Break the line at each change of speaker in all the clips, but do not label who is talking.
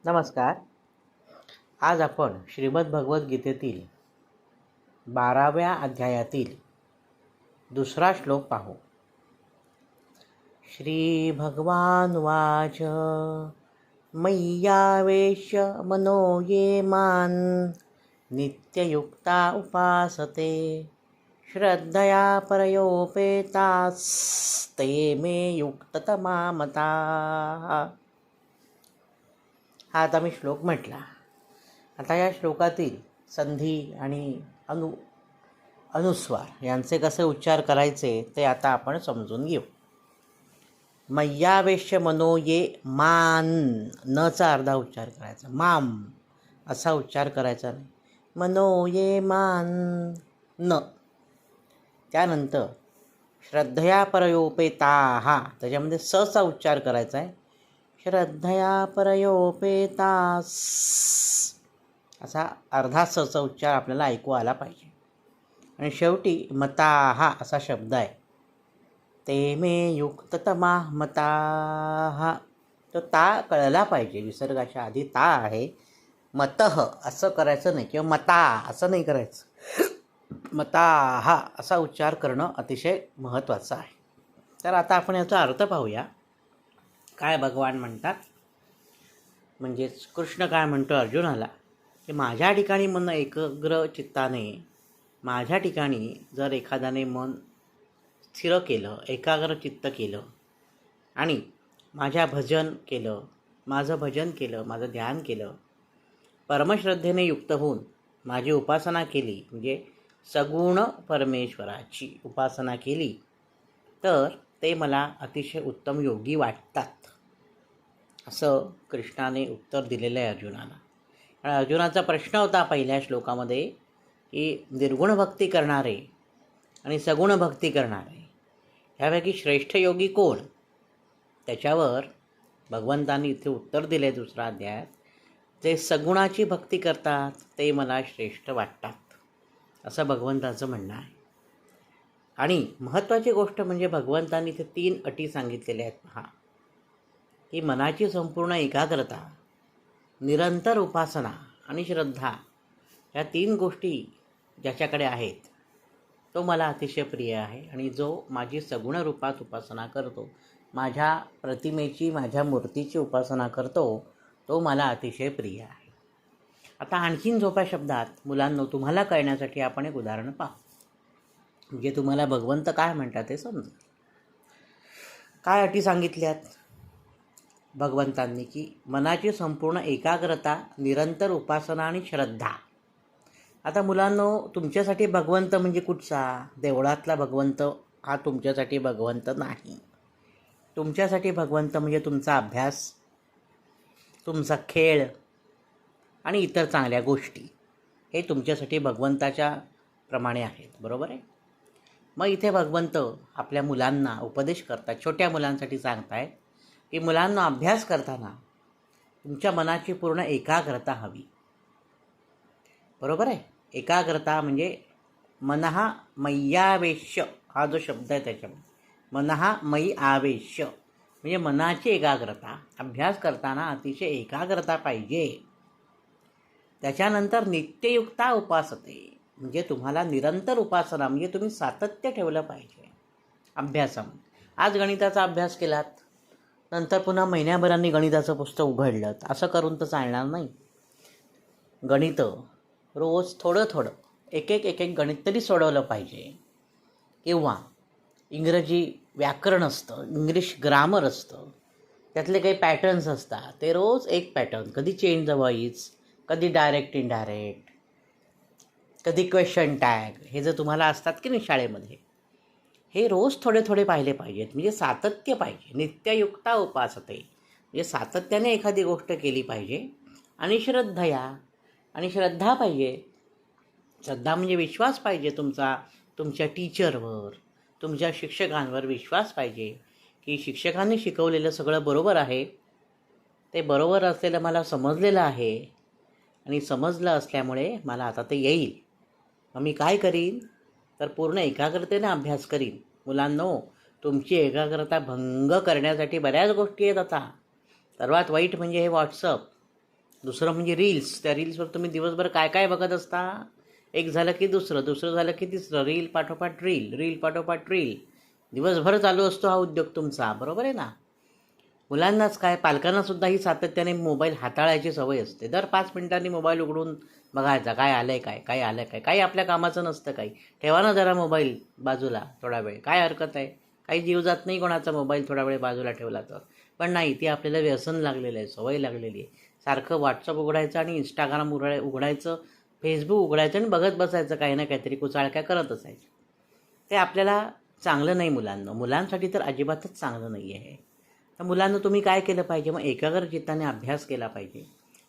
नमस्कार. आज आपण श्रीमद भगवद्गीतेतील 12व्या अध्यायातील दुसरा श्लोक पाहू. श्री भगवानुवाच मय्यावेश्य मनो ये मां नित्ययुक्ता उपासते श्रद्धया परयोपेतास्ते मे युक्ततमा मताः. हा आता मी श्लोक म्हटला. आता या श्लोकातील संधी आणि अनुस्वार यांचे कसे उच्चार करायचे ते आता आपण समजून घेऊ. मय्यावेश्य मनो ये मान, नचा अर्धा उच्चार करायचा, माम असा उच्चार करायचा नाही. मनो ये मान न. त्यानंतर श्रद्धया परयोपेताः, त्याच्यामध्ये सचा उच्चार करायचा आहे. श्रद्धया परयोपेतास असा अर्धा सचा उच्चार आपल्याला ऐकू आला पाहिजे. आणि शेवटी मताहा असा शब्द आहे. ते मे युक्ततमा मताहा, तो ता कळला पाहिजे. विसर्गाच्या आधी ता आहे. मतः असं करायचं नाही किंवा मता असं नाही करायचं. मताहा असा उच्चार करणं अतिशय महत्त्वाचं आहे. तर आता आपण याचा अर्थ पाहूया. काय भगवान म्हणतात, म्हणजेच कृष्ण काय म्हणतो अर्जुनाला, की माझ्या ठिकाणी मन एकाग्र चित्ताने, माझ्या ठिकाणी जर एखाद्याने मन स्थिर केलं, एकाग्र चित्त केलं आणि माझं भजन केलं, माझं ध्यान केलं, परमश्रद्धेने युक्त होऊन माझी उपासना केली, म्हणजे सगुण परमेश्वराची उपासना केली, तर ते मला अतिशय उत्तम योगी वाटतात, असं कृष्णाने उत्तर दिलेलं आहे अर्जुनाला. आणि अर्जुनाचा प्रश्न होता पहिल्या श्लोकामध्ये, की निर्गुण भक्ती करणारे आणि सगुण भक्ती करणारे ह्यापैकी श्रेष्ठ योगी कोण? त्याच्यावर भगवंतांनी इथे उत्तर दिले दुसरा अध्यायात, जे सगुणाची भक्ती करतात ते मला श्रेष्ठ वाटतात, असं भगवंताचं म्हणणं आहे. आणि महत्त्वाची गोष्ट म्हणजे भगवंतांनी इथे 3 अटी सांगितलेल्या आहेत. पहा, की मनाची संपूर्ण एकाग्रता, निरंतर उपासना आणि श्रद्धा, या 3 गोष्टी ज्याच्याकडे आहेत तो मला अतिशय प्रिय आहे. आणि जो माझी सगुण रूपात उपासना करतो, माझ्या प्रतिमेची, माझ्या मूर्तीची उपासना करतो, तो मला अतिशय प्रिय आहे. आता आणखीन सोप्या शब्दात मुलांनो तुम्हाला कळण्यासाठी आपण एक उदाहरण पाहू, म्हणजे तुम्हाला भगवंत काय म्हणतात ते समजेल. काय अटी सांगितल्यात भगवंतांनी, की मनाची संपूर्ण एकाग्रता, निरंतर उपासना आणि श्रद्धा. आता मुलांनो तुमच्यासाठी भगवंत म्हणजे कुठचा? देवळातला भगवंत हा तुमच्यासाठी भगवंत नाही. तुमच्यासाठी भगवंत म्हणजे तुमचा अभ्यास, तुमचा खेळ आणि इतर चांगल्या गोष्टी, हे तुमच्यासाठी भगवंताच्या प्रमाणे आहेत. बरोबर आहे. मग इथे भगवंत आपल्या मुलांना उपदेश करतात, छोट्या मुलांसाठी सांगतायत, की मुलांना अभ्यास करताना तुमच्या मनाची पूर्ण एकाग्रता हवी. बरोबर आहे. एकाग्रता म्हणजे मनः मय्यावेश्य हा जो शब्द आहे त्याच्यामध्ये, मनः मयी आवेश्य म्हणजे मनाची एकाग्रता. अभ्यास करताना अतिशय एकाग्रता पाहिजे. त्याच्यानंतर नित्ययुक्ता उपासते, म्हणजे तुम्हाला निरंतर उपासना, म्हणजे तुम्ही सातत्य ठेवलं पाहिजे अभ्यासामध्ये. आज गणिताचा अभ्यास केलात, नंतर पुन्हा महिन्याभरांनी गणिताचं पुस्तक उघडलं, असं करून तर चालणार नाही. गणित रोज थोडं एक एक गणित तरी सोडवलं पाहिजे. किंवा इंग्रजी व्याकरण असतं, इंग्लिश ग्रामर असतं, त्यातले काही पॅटर्न्स असतात, ते रोज एक पॅटर्न, कधी चेंज द व्हॉइस, कधी डायरेक्ट इनडायरेक्ट, कधी क्वेश्चन टॅग, हे जर तुम्हाला असतात की नाही शाळेमध्ये, हे रोज थोडे पाहिले पाहिजेत. म्हणजे सातत्य पाहिजे. नित्ययुक्ता उपासते म्हणजे सातत्याने एखादी गोष्ट केली पाहिजे. आणि श्रद्धा पाहिजे. श्रद्धा म्हणजे विश्वास पाहिजे तुमचा, तुमच्या टीचरवर, तुमच्या शिक्षकांवर विश्वास पाहिजे, की शिक्षकांनी शिकवलेलं सगळं बरोबर आहे, ते बरोबर असलेलं मला समजलेलं आहे आणि समजलं असल्यामुळे मला आता ते येईल. मग मी काय करीन, तर पूर्ण एकाग्रतेने अभ्यास करीन. मुलांनो तुमची एकाग्रता भंग करण्यासाठी बऱ्याच गोष्टी आहेत. आता सर्वात वाईट म्हणजे हे व्हॉट्सअप. दुसरं म्हणजे रील्स. त्या रील्सवर तुम्ही दिवसभर काय काय बघत असता? एक झालं की दुसरं, दुसरं झालं की तिसरं, रील पाठोपाठ रील, रील पाठोपाठ रील. दिवसभर चालू असतो हा उद्योग तुमचा, बरोबर आहे ना? मुलांनाच काय, पालकांनासुद्धा ही सातत्याने मोबाईल हाताळायची सवय असते. दर 5 मिनिटांनी मोबाईल उघडून बघायचा, काय आलं आहे, काय आलं आहे, काही आपल्या कामाचं नसतं काही. ठेवा ना जरा मोबाईल बाजूला थोडा वेळ, काय हरकत आहे? काही जीव जात नाही कोणाचा मोबाईल थोडा वेळ बाजूला ठेवला तर. पण नाही, ती आपल्याला व्यसन लागलेलं आहे, सवय लागलेली आहे. सारखं व्हॉट्सअप उघडायचं आणि इंस्टाग्राम उघडायचं, फेसबुक उघडायचं आणि बघत बसायचं काही ना काहीतरी कुचाळक्या करत असायचं. ते आपल्याला चांगलं नाही मुलांसाठी तर अजिबातच चांगलं नाही आहे. तर मुलांना तुम्ही काय केलं पाहिजे? मग एकाग्रचित्ताने अभ्यास केला पाहिजे,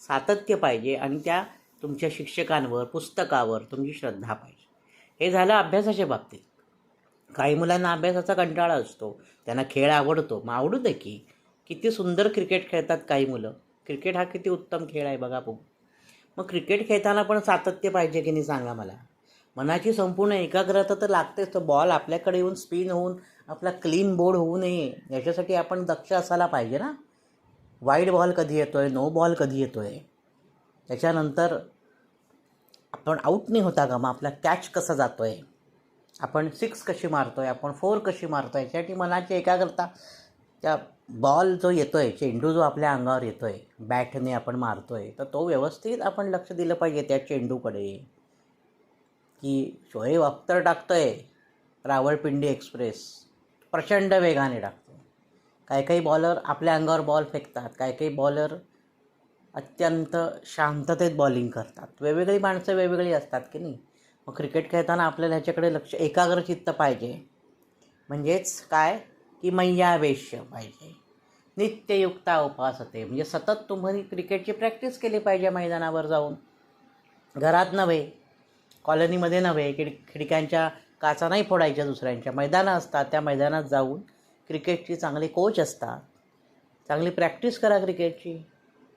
सातत्य पाहिजे आणि त्या तुमच्या शिक्षकांवर, पुस्तकावर तुमची श्रद्धा पाहिजे. हे झालं अभ्यासाच्या बाबतीत. काही मुलांना अभ्यासाचा कंटाळा असतो, त्यांना खेळ आवडतो, मग आवडू दे की. किती सुंदर क्रिकेट खेळतात काही मुलं. क्रिकेट हा किती उत्तम खेळ आहे बघा बघू. मग क्रिकेट खेळताना पण सातत्य पाहिजे की नाही सांगा मला. मनाची संपूर्ण एकाग्रता तर लागतेच. तो बॉल आपल्याकडे येऊन स्पिन होऊन आपला क्लीन बोर्ड होऊ नये याच्यासाठी आपण दक्ष असायला पाहिजे ना. वाईड बॉल कधी येतो आहे, नो बॉल कधी येतो आहे, त्याच्यानंतर आपण आऊट नाही होता का, मग आपला कॅच कसा जातो आहे, आपण 6 कशी मारतो आहे, आपण 4 कशी मारतो आहे, याच्यासाठी मनाची एकाग्रता. त्या बॉल जो येतो आहे, चेंडू जो आपल्या अंगावर येतो आहे, बॅटने आपण मारतो आहे, तर तो व्यवस्थित आपण लक्ष दिलं पाहिजे त्या चेंडूकडे. की शोएब अख्तर टाकतो आहे रावळपिंडी एक्सप्रेस, प्रचंड वेगाने टाकतो. काही काही बॉलर आपल्या अंगावर बॉल फेकतात, काही काही बॉलर अत्यंत शांततेत बॉलिंग करतात. वेगवेगळी माणसं वेगवेगळी असतात की नाही. मग क्रिकेट खेळताना आपल्याला ह्याच्याकडे लक्ष, एकाग्रचित्त पाहिजे. म्हणजेच काय की मैयावेश्य पाहिजे. नित्ययुक्ता उपासते, म्हणजे सतत तुम्ही क्रिकेटची प्रॅक्टिस केली पाहिजे मैदानावर जाऊन. घरात नव्हे, कॉलनीमध्ये नव्हे, खिडक्यांच्या काचा नाही फोडायच्या दुसऱ्यांच्या. मैदानं असतात, त्या मैदानात जाऊन क्रिकेटची चांगले कोच असतात, चांगली प्रॅक्टिस करा क्रिकेटची.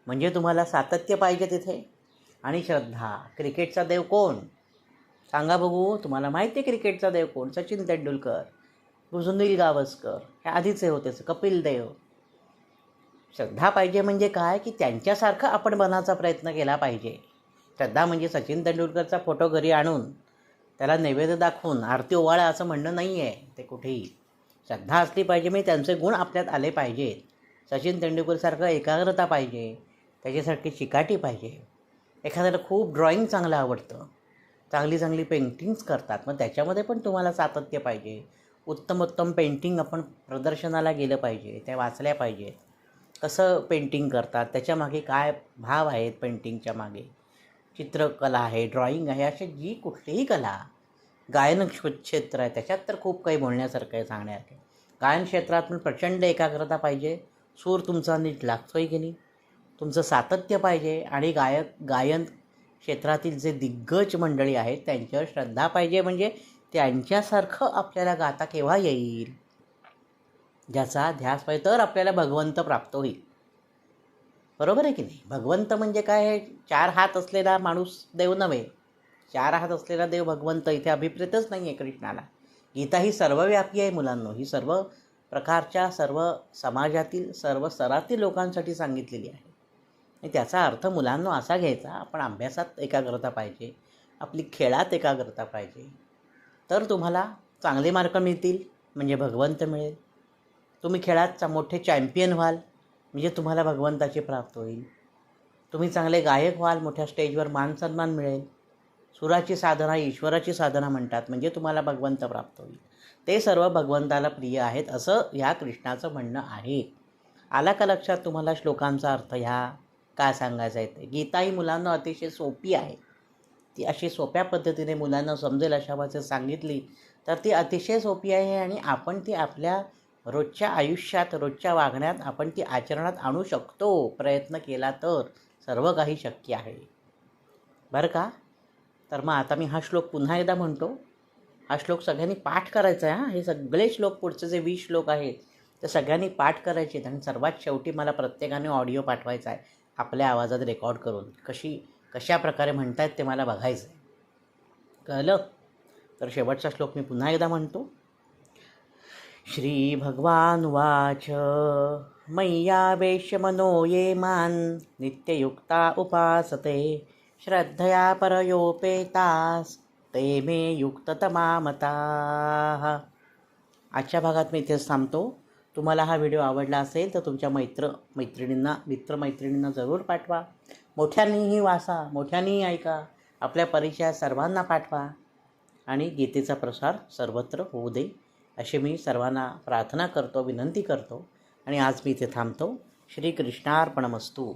म्हणजे तुम्हाला सातत्य पाहिजे तिथे आणि श्रद्धा. क्रिकेटचा देव कोण सांगा बघू? तुम्हाला माहिती आहे क्रिकेटचा देव कोण? सचिन तेंडुलकर, सुनील गावस्कर, हे आधीचे होते, कपिल देव. श्रद्धा पाहिजे म्हणजे काय की त्यांच्यासारखं आपण बनायचा प्रयत्न केला पाहिजे. श्रद्धा म्हणजे सचिन तेंडुलकरचा फोटो घरी आणून त्याला नैवेद्य दाखवून आरती ओवाळा असं म्हणणं नाही आहे ते कुठेही. श्रद्धा असली पाहिजे, म्हणजे त्यांचे गुण आपल्यात आले पाहिजेत. सचिन तेंडुलकरसारखं एकाग्रता पाहिजे, त्याच्यासारखी चिकाटी पाहिजे. एखाद्याला खूप ड्रॉइंग चांगलं आवडतं, चांगली चांगली पेंटिंग्स करतात, मग त्याच्यामध्ये पण तुम्हाला सातत्य पाहिजे. उत्तम उत्तम पेंटिंग आपण प्रदर्शनाला गेलं पाहिजे, त्या वाचल्या पाहिजेत. कसं पेंटिंग करतात, त्याच्यामागे काय भाव आहेत पेंटिंगच्या मागे, चित्रकला आहे, ड्रॉइंग आहे, अशी जी कुठलीही कला. गायन क्षेत्र आहे, त्याच्यात तर खूप काही बोलण्यासारखं आहे, सांगण्यासारखं आहे. गायन क्षेत्रात पण प्रचंड एकाग्रता पाहिजे. सूर तुमचा नीट लागतो आहे की नाही, तुमचं सातत्य पाहिजे. आणि गायन क्षेत्रातील जे दिग्गज मंडळी आहेत त्यांच्यावर श्रद्धा पाहिजे. म्हणजे त्यांच्यासारखं आपल्याला गाता केव्हा येईल, ज्याचा ध्यास पाहिजे, तर आपल्याला भगवंत प्राप्त होईल. बरोबर आहे की नाही? भगवंत म्हणजे काय? हे 4 हात असलेला माणूस देव नव्हे. 4 हात असलेला देव भगवंत इथे अभिप्रेतच नाही आहे कृष्णाला. गीता ही सर्वव्यापी आहे मुलांनो. ही सर्व प्रकारच्या, सर्व समाजातील, सर्व स्तरातील लोकांसाठी सांगितलेली आहे. आणि त्याचा अर्थ मुलांनो असा घ्यायचा, आपण अभ्यासात एकाग्रता पाहिजे, आपली खेळात एकाग्रता पाहिजे, तर तुम्हाला चांगले मार्क मिळतील, म्हणजे भगवंत मिळेल. तुम्ही खेळात मोठे चॅम्पियन व्हाल, म्हणजे तुम्हाला भगवंताची प्राप्त होईल. तुम्ही चांगले गायक व्हाल, मोठ्या स्टेजवर मान सन्मान मिळेल. सुराची साधना ईश्वराची साधना म्हणतात, म्हणजे तुम्हाला भगवंत प्राप्त होईल. ते सर्व भगवंताला प्रिय आहेत असं ह्या कृष्णाचं म्हणणं आहे. आला का लक्षात तुम्हाला श्लोकांचा अर्थ? ह्या काय सांगायचं आहे ते? गीता ही मुलांना अतिशय सोपी आहे. ती अशी सोप्या पद्धतीने मुलांना समजेल अशा भाषेत सांगितली तर ती अतिशय सोपी आहे. आणि आपण ती आपल्या रोजच्या आयुष्यात, रोजच्या वागण्यात आपण ती आचरणात आणू शकतो. प्रयत्न केला तर सर्व काही शक्य आहे, बरं का? तर मग आता मी हा श्लोक पुन्हा एकदा म्हणतो. हा श्लोक सगळ्यांनी पाठ करायचा आहे. हे सगळे श्लोक, पुढचे जे 20 श्लोक आहेत ते सगळ्यांनी पाठ करायचे आहेत. आणि सर्वात शेवटी मला प्रत्येकाने ऑडिओ पाठवायचा आहे, आपल्या आवाजात रेकॉर्ड करून. कशा प्रकारे म्हणतायत ते मला बघायचं आहे, कळलं? तर शेवटचा श्लोक मी पुन्हा एकदा म्हणतो. श्रीभगवानुवाच मय्यावेश्य मनो ये मां नित्ययुक्ता उपासते श्रद्धया परयोपेतास्ते मे युक्ततमा मताः. आजच्या भागात मी इथेच थांबतो. तुम्हाला हा व्हिडिओ आवडला असेल तर तुमच्या मित्रमैत्रिणींना जरूर पाठवा. मोठ्यांनीही वाचा, मोठ्यांनीही ऐका, आपल्या परिचयात सर्वांना पाठवा आणि गीतेचा प्रसार सर्वत्र होऊ दे अशी मी सर्वांना प्रार्थना करतो, विनंती करतो आणि आज मी इथे थांबतो. श्रीकृष्णार्पणमस्तू.